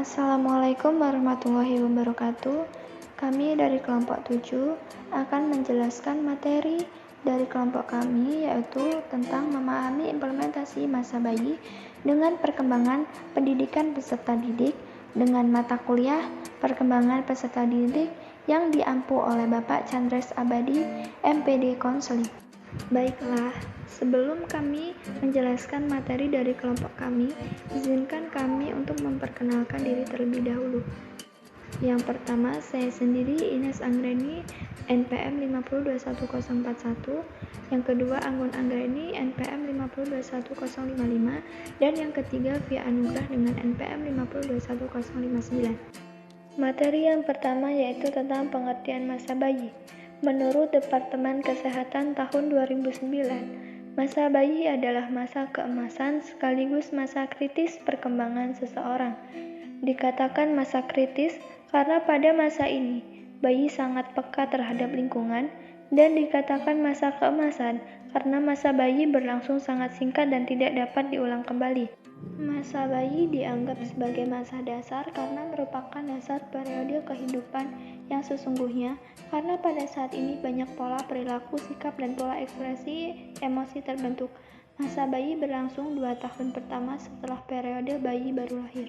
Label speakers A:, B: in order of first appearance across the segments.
A: Assalamualaikum warahmatullahi wabarakatuh. Kami dari kelompok 7 akan menjelaskan materi dari kelompok kami, yaitu tentang memahami implementasi masa bayi dengan perkembangan pendidikan peserta didik dengan mata kuliah perkembangan peserta didik yang diampu oleh Bapak Chandres Abadi, MPD Konseling. Baiklah, sebelum kami menjelaskan materi dari kelompok kami, izinkan kami untuk memperkenalkan diri terlebih dahulu. Yang pertama, saya sendiri Ines Anggreni, NPM 5021041. Yang kedua, Anggun Anggreni, NPM 5021055. Dan yang ketiga, Via Anugrah dengan NPM 5021059. Materi yang pertama yaitu tentang pengertian masa bayi. Menurut Departemen Kesehatan tahun 2009, masa bayi adalah masa keemasan sekaligus masa kritis perkembangan seseorang. Dikatakan masa kritis karena pada masa ini, bayi sangat peka terhadap lingkungan, dan dikatakan masa keemasan karena masa bayi berlangsung sangat singkat dan tidak dapat diulang kembali. Masa bayi dianggap sebagai masa dasar karena merupakan dasar periode kehidupan yang sesungguhnya, karena pada saat ini banyak pola perilaku, sikap, dan pola ekspresi emosi terbentuk. Masa bayi berlangsung 2 tahun pertama setelah periode bayi baru lahir.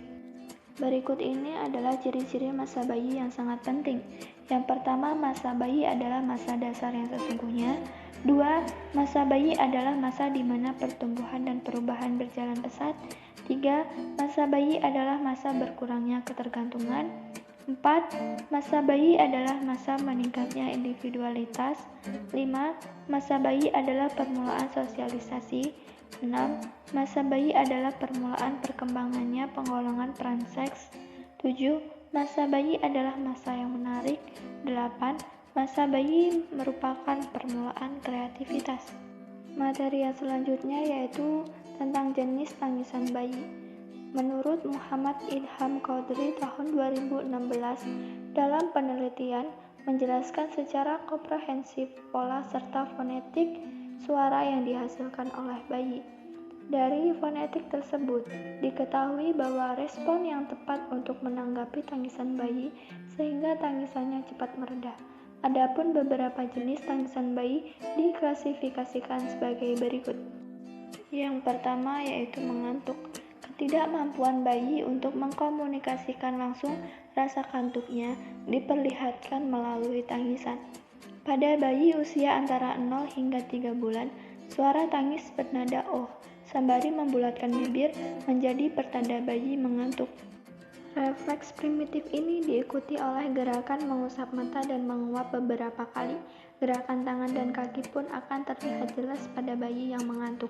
A: Berikut ini adalah ciri-ciri masa bayi yang sangat penting. Yang pertama, masa bayi adalah masa dasar yang sesungguhnya. 2. Masa bayi adalah masa di mana pertumbuhan dan perubahan berjalan pesat. 3. Masa bayi adalah masa berkurangnya ketergantungan. 4. Masa bayi adalah masa meningkatnya individualitas. 5. Masa bayi adalah permulaan sosialisasi. 6. Masa bayi adalah permulaan perkembangannya penggolongan peran seks. 7. Masa bayi adalah masa yang menarik. 8. Masa bayi merupakan permulaan kreativitas. Materi yang selanjutnya yaitu tentang jenis tangisan bayi. Menurut Muhammad Ilham Qaudri tahun 2016, dalam penelitian menjelaskan secara komprehensif pola serta fonetik suara yang dihasilkan oleh bayi. Dari fonetik tersebut, diketahui bahwa respon yang tepat untuk menanggapi tangisan bayi sehingga tangisannya cepat mereda. Adapun beberapa jenis tangisan bayi diklasifikasikan sebagai berikut. Yang pertama yaitu mengantuk. Ketidakmampuan bayi untuk mengkomunikasikan langsung rasa kantuknya diperlihatkan melalui tangisan. Pada bayi usia antara 0 hingga 3 bulan, suara tangis bernada oh, sembari membulatkan bibir menjadi pertanda bayi mengantuk. Refleks primitif ini diikuti oleh gerakan mengusap mata dan menguap beberapa kali. Gerakan tangan dan kaki pun akan terlihat jelas pada bayi yang mengantuk.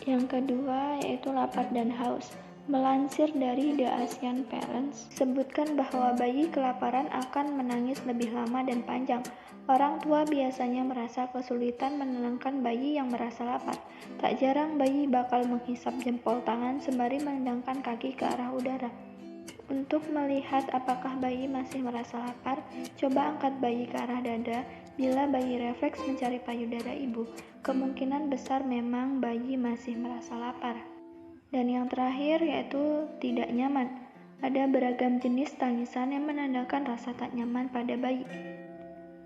A: Yang kedua yaitu lapar dan haus. Melansir dari The Asian Parents, sebutkan bahwa bayi kelaparan akan menangis lebih lama dan panjang. Orang tua biasanya merasa kesulitan menenangkan bayi yang merasa lapar. Tak jarang bayi bakal menghisap jempol tangan sembari menendangkan kaki ke arah udara. Untuk melihat apakah bayi masih merasa lapar, coba angkat bayi ke arah dada. Bila bayi refleks mencari payudara ibu, kemungkinan besar memang bayi masih merasa lapar. Dan yang terakhir yaitu tidak nyaman. Ada beragam jenis tangisan yang menandakan rasa tak nyaman pada bayi.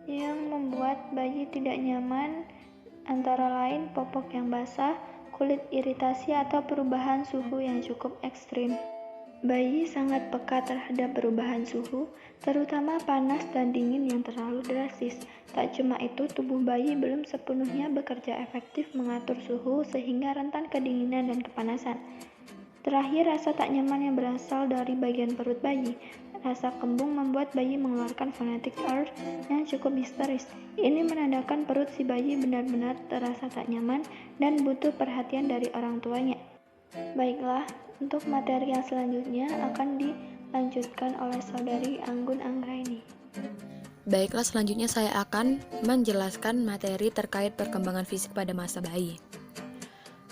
A: Yang membuat bayi tidak nyaman antara lain popok yang basah, kulit iritasi atau perubahan suhu yang cukup ekstrim. Bayi sangat peka terhadap perubahan suhu, terutama panas dan dingin yang terlalu drastis. Tak cuma itu, tubuh bayi belum sepenuhnya bekerja efektif mengatur suhu sehingga rentan kedinginan dan kepanasan. Terakhir, rasa tak nyaman yang berasal dari bagian perut bayi. Rasa kembung membuat bayi mengeluarkan phonetic urge yang cukup histeris. Ini menandakan perut si bayi benar-benar terasa tak nyaman dan butuh perhatian dari orang tuanya. Baiklah, untuk materi yang selanjutnya akan dilanjutkan oleh saudari Anggun Anggraini.
B: Baiklah, selanjutnya saya akan menjelaskan materi terkait perkembangan fisik pada masa bayi.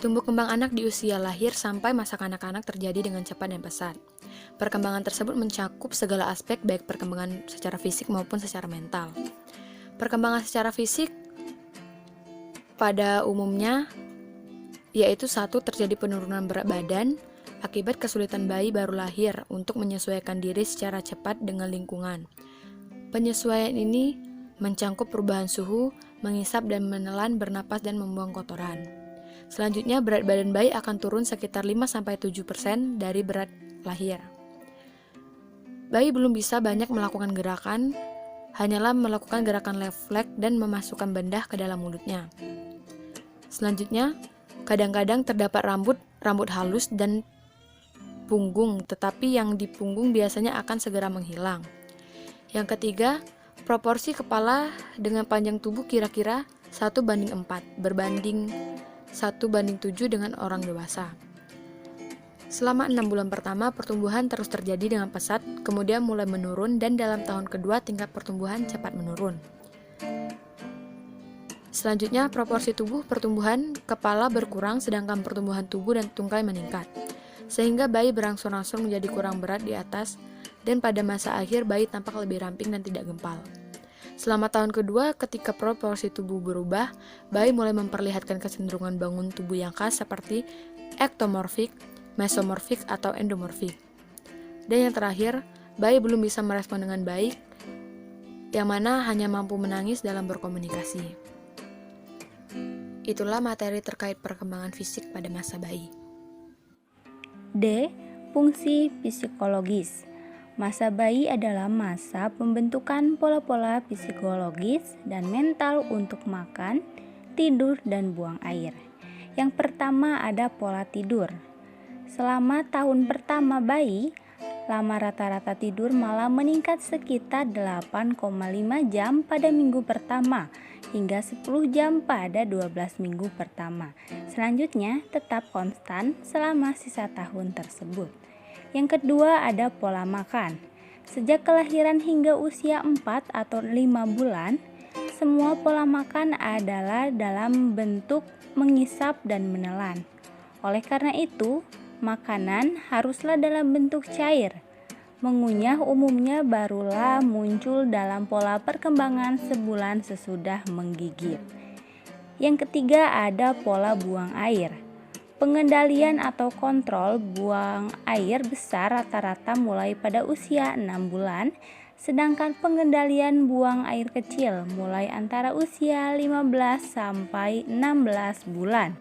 B: Tumbuh kembang anak di usia lahir sampai masa kanak-kanak terjadi dengan cepat dan pesat. Perkembangan tersebut mencakup segala aspek baik perkembangan secara fisik maupun secara mental. Perkembangan secara fisik pada umumnya yaitu 1. Terjadi penurunan berat badan akibat kesulitan bayi baru lahir untuk menyesuaikan diri secara cepat dengan lingkungan. Penyesuaian ini mencangkup perubahan suhu, mengisap dan menelan, bernapas dan membuang kotoran. Selanjutnya, berat badan bayi akan turun sekitar 5-7% dari berat lahir. Bayi belum bisa banyak melakukan gerakan, hanyalah melakukan gerakan refleks dan memasukkan bedah ke dalam mulutnya. Selanjutnya, kadang-kadang terdapat rambut halus dan punggung, tetapi yang di punggung biasanya akan segera menghilang. Yang ketiga, proporsi kepala dengan panjang tubuh kira-kira 1:4, berbanding 1:7 dengan orang dewasa. Selama 6 bulan pertama, pertumbuhan terus terjadi dengan pesat, kemudian mulai menurun, dan dalam tahun kedua tingkat pertumbuhan cepat menurun. Selanjutnya, proporsi tubuh pertumbuhan kepala berkurang, sedangkan pertumbuhan tubuh dan tungkai meningkat, sehingga bayi berangsur-angsur menjadi kurang berat di atas, dan pada masa akhir bayi tampak lebih ramping dan tidak gempal. Selama tahun kedua, ketika proporsi tubuh berubah, bayi mulai memperlihatkan kecenderungan bangun tubuh yang khas seperti ektomorfik, mesomorfik, atau endomorfik. Dan yang terakhir, bayi belum bisa merespon dengan baik, yang mana hanya mampu menangis dalam berkomunikasi. Itulah materi terkait perkembangan fisik pada masa bayi.
C: D. Fungsi psikologis. Masa bayi adalah masa pembentukan pola-pola psikologis dan mental untuk makan, tidur, dan buang air. Yang pertama ada pola tidur. Selama tahun pertama bayi, lama rata-rata tidur malah meningkat sekitar 8,5 jam pada minggu pertama hingga 10 jam pada 12 minggu pertama. Selanjutnya tetap konstan selama sisa tahun tersebut. Yang kedua ada pola makan. Sejak kelahiran hingga usia 4 atau 5 bulan, semua pola makan adalah dalam bentuk mengisap dan menelan. Oleh karena itu, makanan haruslah dalam bentuk cair. Mengunyah umumnya barulah muncul dalam pola perkembangan sebulan sesudah menggigit. Yang ketiga ada pola buang air. Pengendalian atau kontrol buang air besar rata-rata mulai pada usia 6 bulan, sedangkan pengendalian buang air kecil mulai antara usia 15 sampai 16 bulan.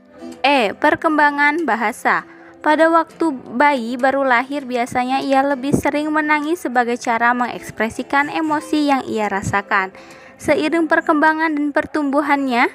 C: Perkembangan bahasa. Pada waktu bayi baru lahir biasanya ia lebih sering menangis sebagai cara mengekspresikan emosi yang ia rasakan. Seiring perkembangan dan pertumbuhannya,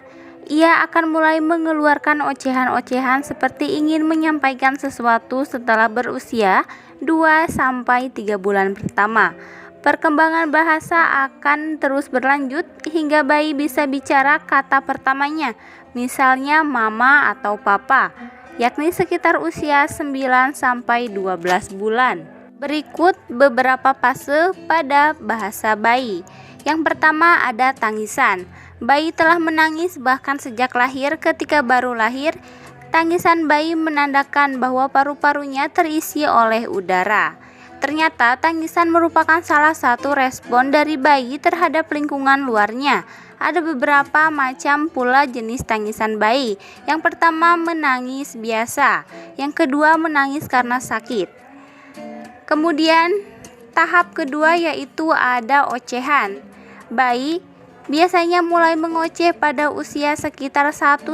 C: ia akan mulai mengeluarkan ocehan-ocehan seperti ingin menyampaikan sesuatu setelah berusia 2-3 bulan pertama. Perkembangan bahasa akan terus berlanjut hingga bayi bisa bicara kata pertamanya, misalnya mama atau papa, yakni sekitar usia 9-12 bulan. Berikut beberapa fase pada bahasa bayi. Yang pertama ada tangisan. Bayi telah menangis bahkan sejak lahir. Ketika baru lahir, tangisan bayi menandakan bahwa paru-parunya terisi oleh udara. Ternyata tangisan merupakan salah satu respon dari bayi terhadap lingkungan luarnya. Ada beberapa macam pula jenis tangisan bayi. Yang pertama menangis biasa, yang kedua menangis karena sakit. Kemudian tahap kedua yaitu ada ocehan. Bayi biasanya mulai mengoceh pada usia sekitar 1-2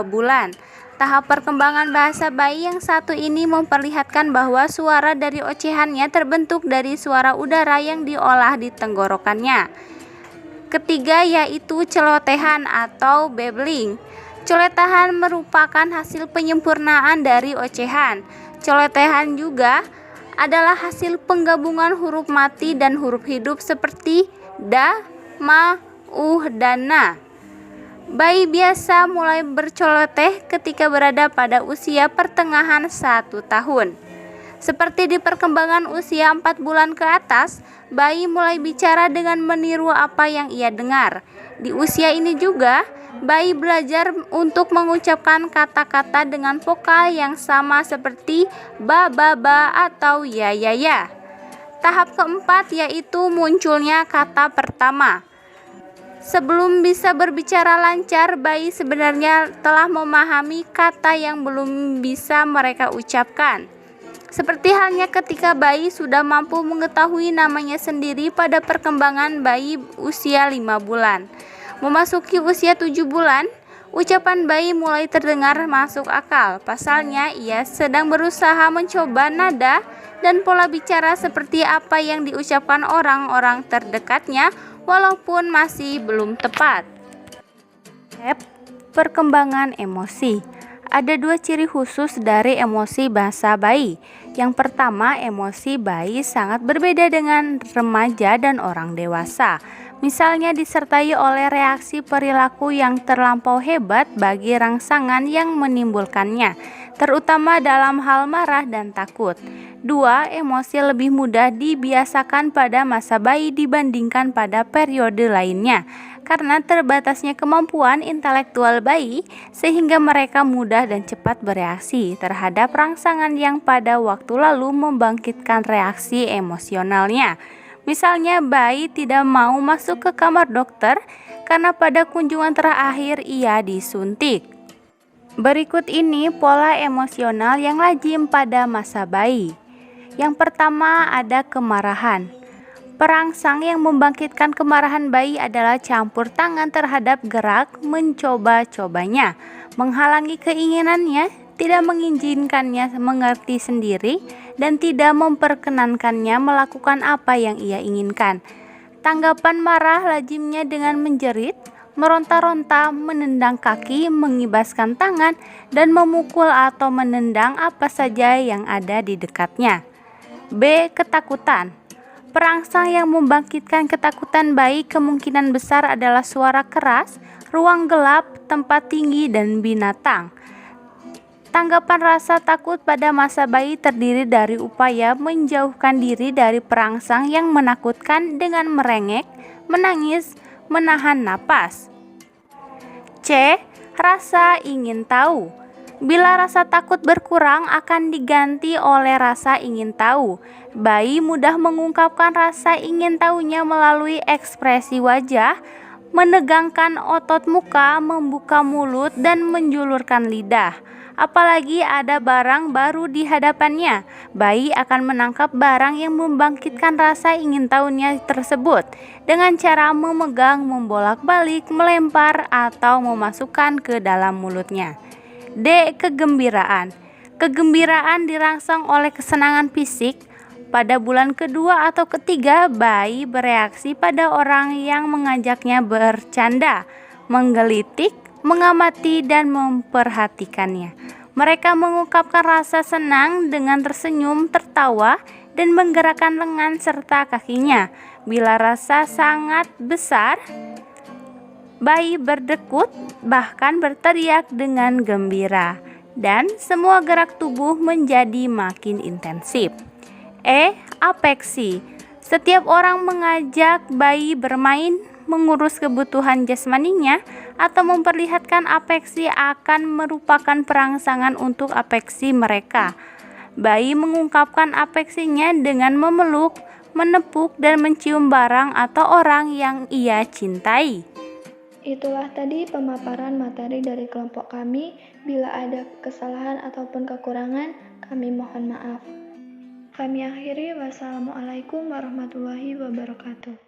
C: bulan. Tahap perkembangan bahasa bayi yang satu ini memperlihatkan bahwa suara dari ocehannya terbentuk dari suara udara yang diolah di tenggorokannya. Ketiga yaitu celotehan atau babbling. Celotehan merupakan hasil penyempurnaan dari ocehan. Celotehan juga adalah hasil penggabungan huruf mati dan huruf hidup seperti da, ma, dan na. Bayi biasa mulai berceloteh ketika berada pada usia pertengahan 1 tahun. Seperti di perkembangan usia 4 bulan ke atas, bayi mulai bicara dengan meniru apa yang ia dengar. Di usia ini juga, bayi belajar untuk mengucapkan kata-kata dengan vokal yang sama seperti ba, atau ya. Tahap keempat yaitu munculnya kata pertama. Sebelum bisa berbicara lancar, bayi sebenarnya telah memahami kata yang belum bisa mereka ucapkan. Seperti halnya ketika bayi sudah mampu mengetahui namanya sendiri pada perkembangan bayi usia 5 bulan. Memasuki usia 7 bulan, ucapan bayi mulai terdengar masuk akal. Pasalnya, ia sedang berusaha mencoba nada dan pola bicara seperti apa yang diucapkan orang-orang terdekatnya, walaupun masih belum tepat. Perkembangan emosi. Ada 2 ciri khusus dari emosi bahasa bayi. Yang pertama, emosi bayi sangat berbeda dengan remaja dan orang dewasa. Misalnya disertai oleh reaksi perilaku yang terlampau hebat bagi rangsangan yang menimbulkannya, terutama dalam hal marah dan takut. 2. Emosi lebih mudah dibiasakan pada masa bayi dibandingkan pada periode lainnya. Karena terbatasnya kemampuan intelektual bayi, sehingga mereka mudah dan cepat bereaksi terhadap rangsangan yang pada waktu lalu membangkitkan reaksi emosionalnya. Misalnya, bayi tidak mau masuk ke kamar dokter karena pada kunjungan terakhir ia disuntik. Berikut ini pola emosional yang lazim pada masa bayi. Yang pertama ada kemarahan. Perangsang yang membangkitkan kemarahan bayi adalah campur tangan terhadap gerak mencoba-cobanya, menghalangi keinginannya, tidak mengizinkannya mengerti sendiri, dan tidak memperkenankannya melakukan apa yang ia inginkan. Tanggapan marah lazimnya dengan menjerit, meronta-ronta, menendang kaki, mengibaskan tangan, dan memukul atau menendang apa saja yang ada di dekatnya. B. Ketakutan. Perangsang yang membangkitkan ketakutan bayi kemungkinan besar adalah suara keras, ruang gelap, tempat tinggi, dan binatang. Tanggapan rasa takut pada masa bayi terdiri dari upaya menjauhkan diri dari perangsang yang menakutkan dengan merengek, menangis, menahan napas. C. Rasa ingin tahu. Bila rasa takut berkurang akan diganti oleh rasa ingin tahu. Bayi mudah mengungkapkan rasa ingin tahunya melalui ekspresi wajah, menegangkan otot muka, membuka mulut, dan menjulurkan lidah. Apalagi ada barang baru di hadapannya, bayi akan menangkap barang yang membangkitkan rasa ingin tahunya tersebut dengan cara memegang, membolak-balik, melempar, atau memasukkan ke dalam mulutnya. D. Kegembiraan. Kegembiraan dirangsang oleh kesenangan fisik. Pada bulan kedua atau ketiga, bayi bereaksi pada orang yang mengajaknya bercanda, menggelitik, mengamati, dan memperhatikannya. Mereka mengungkapkan rasa senang dengan tersenyum, tertawa, dan menggerakkan lengan serta kakinya. Bila rasa sangat besar, bayi berdekut, bahkan berteriak dengan gembira, dan semua gerak tubuh menjadi makin intensif. E. Afeksi. Setiap orang mengajak bayi bermain, mengurus kebutuhan jasmaninya, atau memperlihatkan afeksi akan merupakan perangsangan untuk afeksi mereka. Bayi mengungkapkan afeksinya dengan memeluk, menepuk, dan mencium barang atau orang yang ia cintai.
A: Itulah tadi pemaparan materi dari kelompok kami. Bila ada kesalahan ataupun kekurangan, kami mohon maaf. Kami akhiri. Wassalamualaikum warahmatullahi wabarakatuh.